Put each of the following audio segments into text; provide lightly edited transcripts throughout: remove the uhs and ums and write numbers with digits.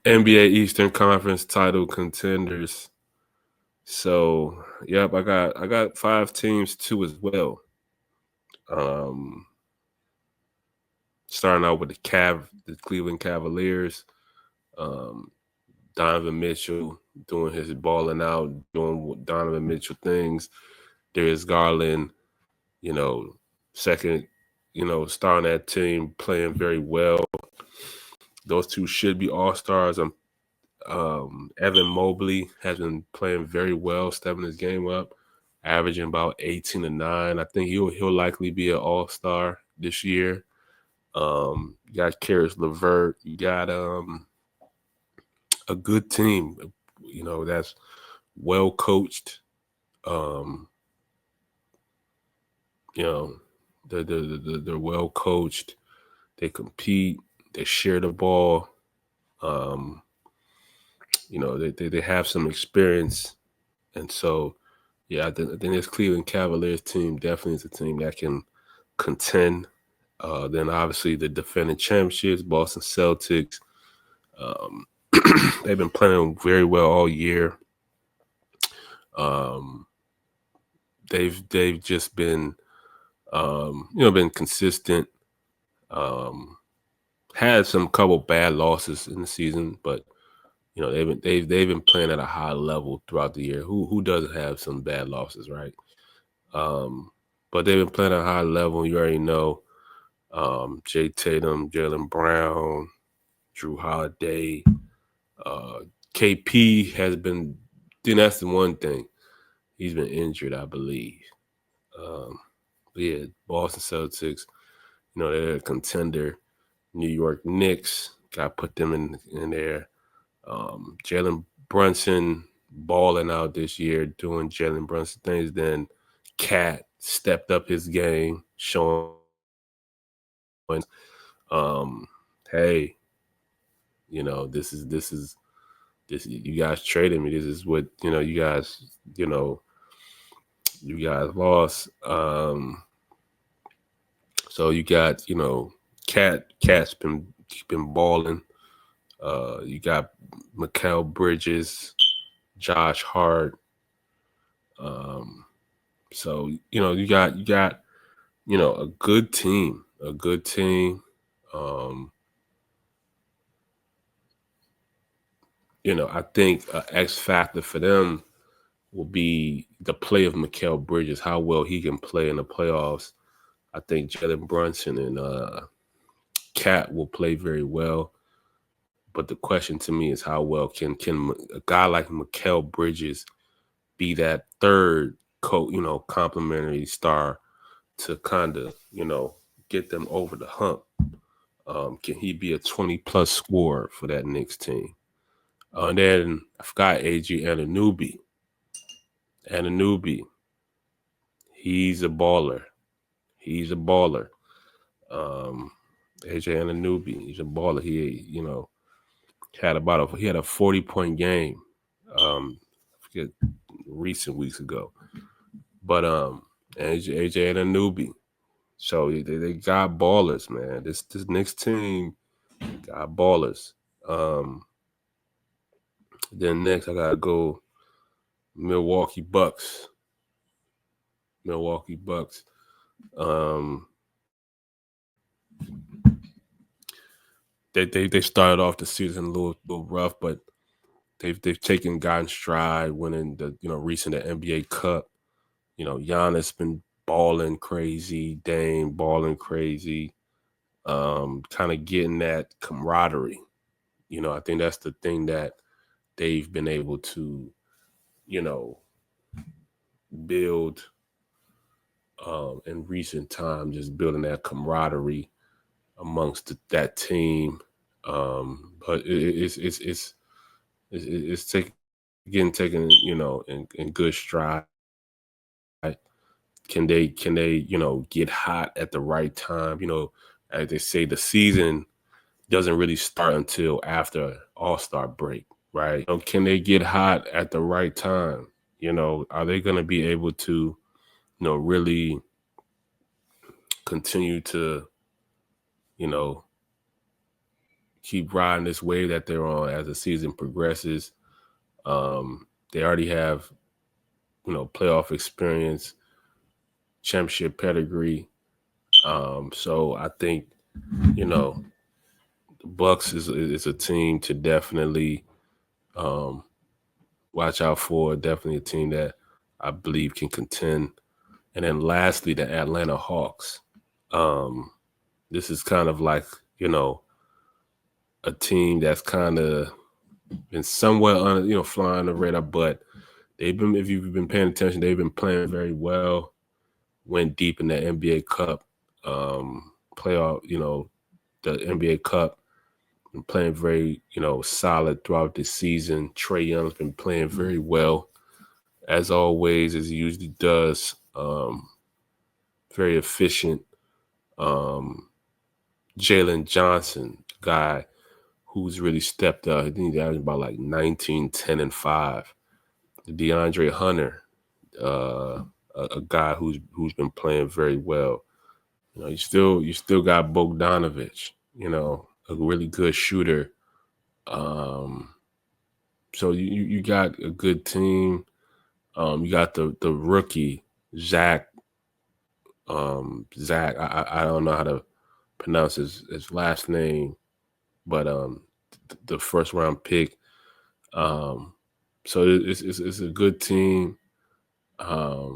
NBA Eastern Conference title contenders. So, yep, I got 5 teams too as well. Um, Starting out with the Cleveland Cavaliers. Um, Donovan Mitchell doing his balling out, doing Donovan Mitchell things. Darius Garland, you know, second, starting that team, playing very well. Those two should be all stars. Evan Mobley has been playing very well, stepping his game up, averaging about 18 and 9. I think he'll likely be an all-star this year. You got Karis LeVert. You got a good team, that's well coached. Um, you know, they're well coached. They compete. They share the ball. Um, they have some experience, and so yeah, I think this Cleveland Cavaliers team definitely is a team that can contend. Then obviously the defending championships, Boston Celtics. Um, they've been playing very well all year. Um, they've just been been consistent. Um, had some couple bad losses in the season, but they've been playing at a high level throughout the year. Who doesn't have some bad losses, right? Um, but they've been playing at a high level. You already know. Jay Tatum, Jalen Brown, Drew Holiday, uh, KP has been. Then that's the one thing. He's been injured, I believe. Um, but yeah, Boston Celtics. They're a contender. New York Knicks. Got to put them in there. Jalen Brunson balling out this year, doing Jalen Brunson things. Then Cat stepped up his game, showing, hey, this you guys traded me. This is what you guys lost. So you got Cat's been balling. You got Mikal Bridges, Josh Hart. Um, so you got a good team, a good team. Um, I think an X factor for them will be the play of Mikal Bridges, how well he can play in the playoffs. I think Jalen Brunson and Cat will play very well. But the question to me is how well can a guy like Mikal Bridges be that third complimentary star to kind of, get them over the hump? Can he be a 20-plus scorer for that Knicks team? And then I forgot AG Anunoby. Anunoby, he's a baller. He's a baller. Um, AJ Anunoby, he's a baller. He had a 40-point game. I forget recent weeks ago, but AJ Anunoby. So they got ballers, man. This next team got ballers. Um, then next I gotta go Milwaukee Bucks. Milwaukee Bucks. Um, they started off the season a little rough, but they've gotten stride, winning the recent NBA Cup. Giannis been balling crazy, Dame balling crazy. Kind of getting that camaraderie. I think that's the thing that they've been able to, you know, build in recent times, just building that camaraderie amongst that team. But it's getting taken, in good stride. Can they get hot at the right time? As they say, the season doesn't really start until after All-Star break, right? Can they get hot at the right time? Are they going to be able to, really continue to, you know, keep riding this wave that they're on as the season progresses. They already have, playoff experience, championship pedigree. So I think, the Bucks is a team to definitely um, watch out for. Definitely a team that I believe can contend. And then lastly, the Atlanta Hawks. Um, this is kind of like, a team that's kind of been somewhat flying under the radar, but they've been, if you've been paying attention, they've been playing very well. Went deep in the NBA Cup playoff, the NBA Cup, been playing very, solid throughout the season. Trae Young's been playing very well, as always, as he usually does. Very efficient. Jalen Johnson, guy who's really stepped up. I think he's averaging about like 19, 10, and 5. DeAndre Hunter, a guy who's been playing very well. You still got Bogdanovich, a really good shooter. So you got a good team. You got the rookie Zach. Zach, I don't know how to pronounce his last name, but the first round pick. So it's a good team. I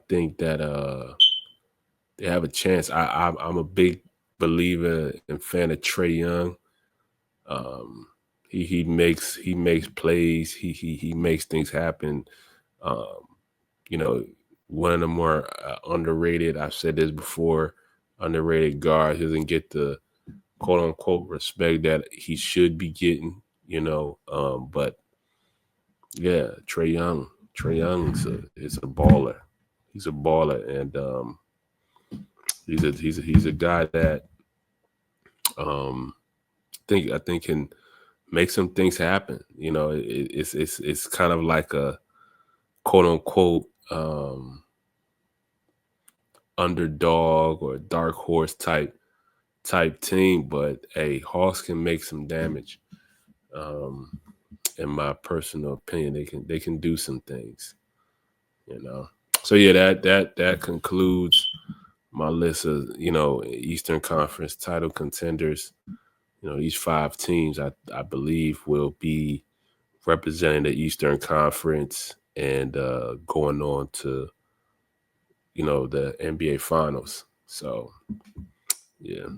think that they have a chance. I'm a big believer and fan of Trae Young. He makes plays. He makes things happen. Um, One of the more underrated. I've said this before. Underrated guard. He doesn't get the quote unquote respect that he should be getting. But yeah, Trae Young. Trae Young is a baller. He's a baller, and he's a guy that um I think can make some things happen. It's kind of like a quote unquote underdog or dark horse type team, but hey, Hawks can make some damage. In my personal opinion, they can do some things. So yeah, that concludes my list of Eastern Conference title contenders. These 5 teams I believe will be representing the Eastern Conference and going on to the NBA Finals. So yeah.